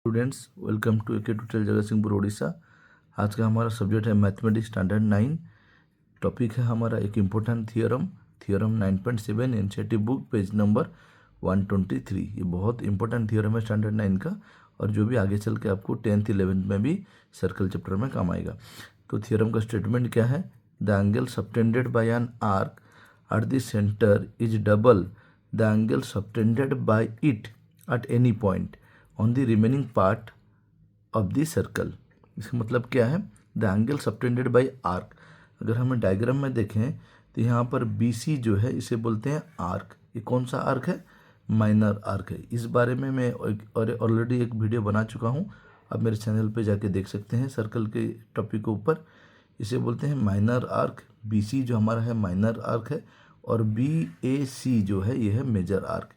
Students, welcome to AK tutorial Jagatsinghpur Orissa. आज का हमारा सब्जेक्ट है मैथमेटिक्स स्टैंडर्ड 9। टॉपिक है हमारा एक important theorem 9.7 NCERT book page number 123। ये बहुत इंपॉर्टेंट थ्योरम है स्टैंडर्ड 9 का, और जो भी आगे चल के आपको 10th 11th में भी सर्कल चैप्टर में काम आएगा। तो थ्योरम का स्टेटमेंट क्या है? The angle subtended bye an arc eight the centre is double the angle subtended bye it at any point on the remaining part of the circle. इसका मतलब क्या है? The angle subtended bye arc. अगर हमें diagram में देखें तो यहाँ पर बी सी जो है इसे बोलते हैं आर्क। ये कौन सा आर्क है? माइनर आर्क है। इस बारे में मैं ऑलरेडी एक वीडियो बना चुका हूँ, आप मेरे चैनल पे जाके देख सकते हैं। सर्कल के टॉपिक के ऊपर इसे बोलते हैं माइनर आर्क। बी सी जो हमारा है माइनर आर्क है, और बी ए सी जो है ये है मेजर आर्क।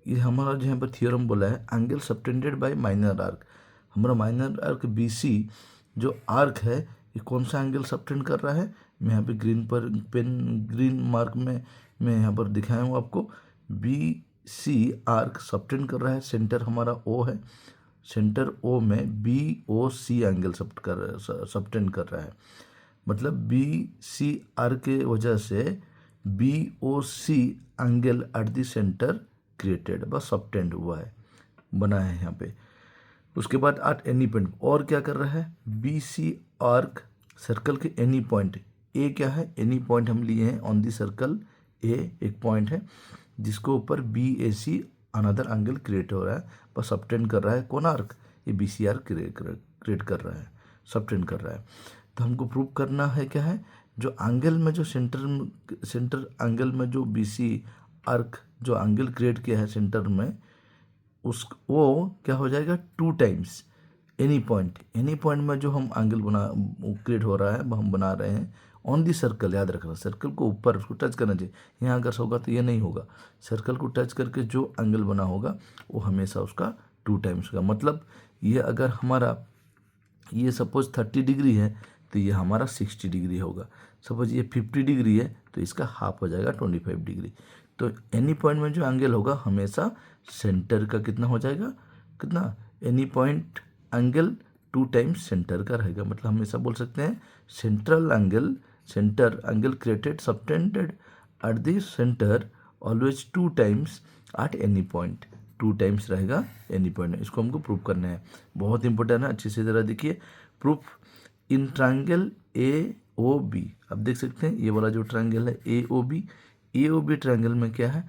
ये हमारा जो यहाँ पर थ्योरम बोला है angle subtended bye minor arc. हमारा माइनर आर्क बी सी जो आर्क है ये कौन सा एंगल सबटेंड कर रहा है? मैं यहाँ पे ग्रीन मार्क में मैं यहाँ पर दिखाया हूँ आपको। बी सी आर्क सबटेंड कर रहा है, सेंटर हमारा ओ है, सेंटर ओ में B O C angle subtend कर रहा है। मतलब बी सी आर्क के वजह से B O C angle at the centre created, बस सबटेंड हुआ है, बना है यहाँ पे। उसके बाद एट एनी पॉइंट और क्या कर रहा है? बी सी आर्क सर्कल के एनी पॉइंट, ए क्या है? एनी पॉइंट हम लिए हैं ऑन दी सर्कल। ए एक पॉइंट है जिसको ऊपर B A see another angle create हो रहा है, बस सबटेंड कर रहा है। कौन आर्क? ये बी सी आर्क क्रिएट कर रहा है, सबटेंड कर रहा है। तो हमको प्रूव करना है क्या है? जो एंगल में जो सेंटर एंगल में जो बी सी आर्क जो एंगल क्रिएट किया है सेंटर में, उस वो क्या हो जाएगा? 2 टाइम्स एनी पॉइंट में जो हम एंगल क्रिएट हो रहा है हम बना रहे हैं ऑन दी सर्कल। याद रखना, सर्कल को ऊपर उसको टच करना चाहिए। यहाँ अगर होगा तो ये नहीं होगा। सर्कल को टच करके जो एंगल बना होगा वो हमेशा उसका 2 टाइम्स होगा। मतलब ये अगर हमारा ये सपोज 30 डिग्री है तो ये हमारा 60 डिग्री होगा। सपोज ये 50 डिग्री है तो इसका हाफ हो जाएगा 25 डिग्री। तो एनी पॉइंट में जो एंगल होगा हमेशा सेंटर का कितना हो जाएगा? कितना? Any point angle 2 times centre का रहेगा। मतलब हमेशा बोल सकते हैं centre angle created subtended at the centre always 2 times eight any point. 2 times रहेगा एनी पॉइंट में। इसको हमको प्रूव करना है, बहुत इंपॉर्टेंट है। अच्छे से ज़रा देखिए proof in triangle A O B. आप देख सकते हैं ये वाला जो ट्रायंगल है ए ओ बी ट्रायंगल में क्या है?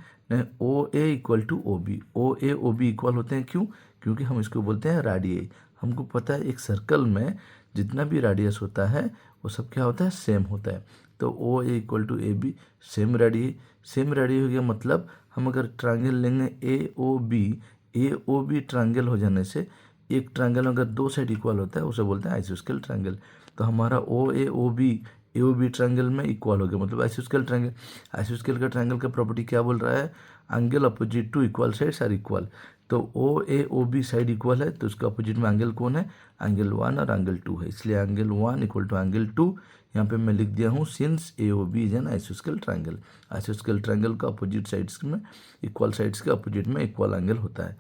ओ A equal two O B. O A O B equal होते हैं, क्यों? क्योंकि हम इसको बोलते हैं रेडियस। हमको पता है एक सर्कल में जितना भी रेडियस होता है वो सब क्या होता है? सेम होता है। तो O A equal to A B same radius हो गया। मतलब हम अगर ट्रायंगल लेंगे ए ओ बी ट्रायंगल हो जाने से एक ट्रायंगल अगर 2 साइड इक्वल होता है उसे बोलते हैं आइसोस्केल ट्रायंगल। तो हमारा ओ ए बी ट्रायंगल में इक्वल हो गया, मतलब आइसोस्केल ट्रायंगल। आइसोस्केल का ट्रायंगल का प्रॉपर्टी क्या बोल रहा है? Angle opposite to equal sides are equal. तो ओ बी साइड इक्वल है तो उसके अपोजिट में एंगल कौन है? एंगल 1 और एंगल 2 है, इसलिए एंगल 1 इक्वल टू एंगल 2। यहाँ पे मैं लिख दिया हूँ since A O B is an आइसोस्केल ट्रायंगल। आइसोस्केल ट्रायंगल का अपोजिट साइड्स में इक्वल साइड्स के अपोजिट में इक्वल एंगल होता है।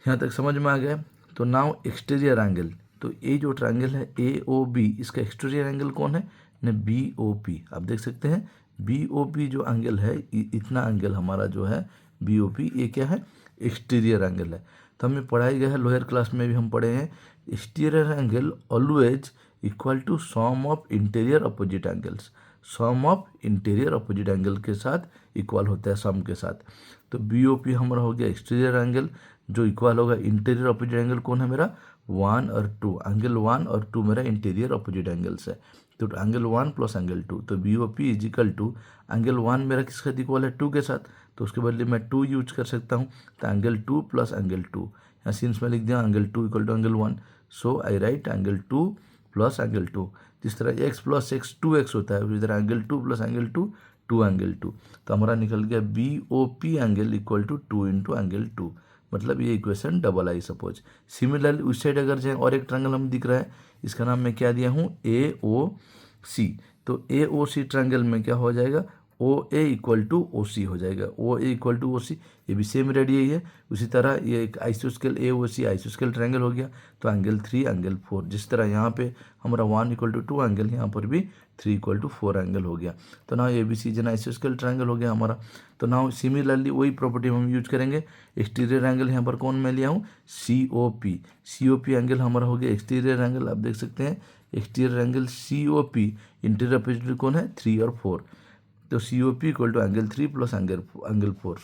यहाँ तक समझ में आ गया? तो नाउ एक्सटीरियर एंगल, तो ये जो ट्रायंगल है ए ओ बी इसका एक्सटीरियर एंगल कौन है? न बी ओ पी। आप देख सकते हैं बी ओ पी जो एंगल है, इतना एंगल हमारा जो है बी ओ पी, ये क्या है? एक्सटीरियर एंगल है। तो हमें पढ़ाई गया है, लोअर क्लास में भी हम पढ़े हैं, exterior angle always equal to sum of interior opposite angles. Sum of interior opposite angle के साथ इक्वल होता है, सम के साथ। तो बी ओ पी हमारा हो गया एक्सटीरियर एंगल जो इक्वल होगा इंटीरियर अपोजिट एंगल कौन है मेरा? 1 और 2। एंगल 1 और 2 मेरा इंटीरियर अपोजिट एंगल्स है। तो एंगल 1 प्लस एंगल 2, तो B O P is equal to angle 1 मेरा किसके साथ इक्वल है? 2 के साथ, तो उसके बदले मैं 2 यूज कर सकता हूँ। तो एंगल 2 प्लस एंगल 2, यहाँ सिंस में लिख दिया angle 2 equal to angle 1, so I write angle 2 plus angle 2। जिस तरह x प्लस एक्स 2x होता है उसी तरह एंगल 2 प्लस एंगल 2 एंगल 2। तो हमारा निकल गया B O P angle equal to 2 into angle 2। मतलब ये equation double I suppose. Similarly उस साइड अगर जाए और एक ट्रायंगल हम दिख रहा है, इसका नाम मैं क्या दिया हूँ? ए ओ सी। तो ए ओ सी ट्रायंगल में क्या हो जाएगा? ओ ए इक्वल टू ओ सी हो जाएगा। ओ ए इक्वल टू ओ सी, ये भी सेम रेडियस है। उसी तरह ये एक आइसोस्केल ए ओ सी आइसोस्केल ट्रायंगल हो गया, तो एंगल 3 एंगल 4, जिस तरह यहाँ पे हमारा 1 इक्वल टू 2 एंगल, यहाँ पर भी 3 इक्वल टू 4 एंगल हो गया। तो ना ए बी सी जन आइसोस्केल ट्रायंगल हो गया हमारा। तो ना सिमिलरली वही प्रॉपर्टी हम यूज करेंगे। एक्सटीरियर एंगल यहाँ पर कौन मैं लिया हूँ, C O P. C O P angle हमारा हो गया एक्सटीरियर एंगल। आप देख सकते हैं exterior angle C O P, interior opposite कौन है 3 और 4। तो C O P equal to angle 3 plus angle 4,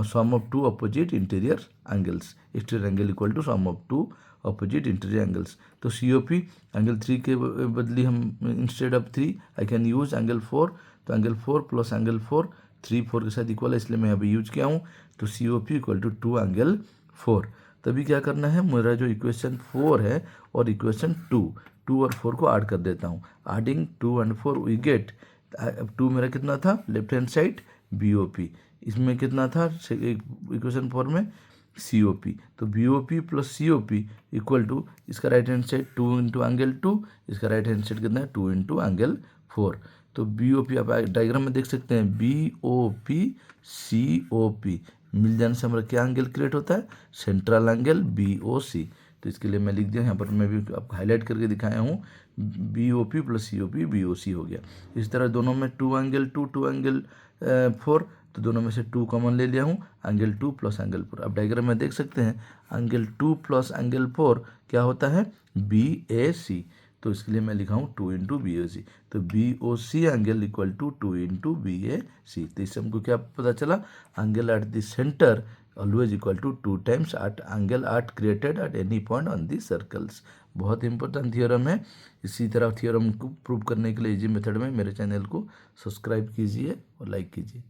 sum of two opposite interior angles. Exterior angle equal to sum of two opposite interior angles. तो C O P angle 3 के बदली हम instead of 3 I can use angle 4। तो angle 4 plus angle 4, 3 4 के साथ equal है, इसलिए मैं अभी यूज किया हूँ। तो C O P equal to 2 angle 4। तभी क्या करना है, मेरा जो इक्वेशन 4 है और इक्वेशन 2 और 4 को ऐड कर देता हूँ। एडिंग 2 and 4 वी गेट, 2 मेरा कितना था left hand side B O P, इसमें कितना था इक्वेशन 4 में सी ओ पी। तो B O P plus C O P equal to, इसका right hand side 2 into angle 2, इसका राइट हैंड साइड कितना है 2 इंटू एंगल 4। तो बी ओ पी आप डायग्राम में देख सकते हैं, B O P C O P मिल जाने से हमारा क्या एंगल क्रिएट होता है, central angle B O C. तो इसके लिए मैं लिख दिया यहाँ पर, मैं भी आपको हाईलाइट करके दिखाया हूँ, B O P plus C O P B O सी हो गया। इस तरह दोनों में 2 एंगल 2 एंगल 4, तो दोनों में से 2 कॉमन ले लिया हूँ, एंगल 2 प्लस एंगल 4। अब डायग्राम में देख सकते हैं एंगल 2 प्लस एंगल 4 क्या होता है, बी ए सी। तो इसके लिए मैं लिखा हूँ 2 इंटू बी ओ सी। तो B O C angle equal to 2 into B A C. तो इससे हमको क्या पता चला, angle at the centre always equal to 2 times at angle at created at any point on the circles. बहुत important theorem है। इसी तरह थियोरम को प्रूव करने के लिए इजी मेथड में मेरे चैनल को सब्सक्राइब कीजिए और लाइक कीजिए।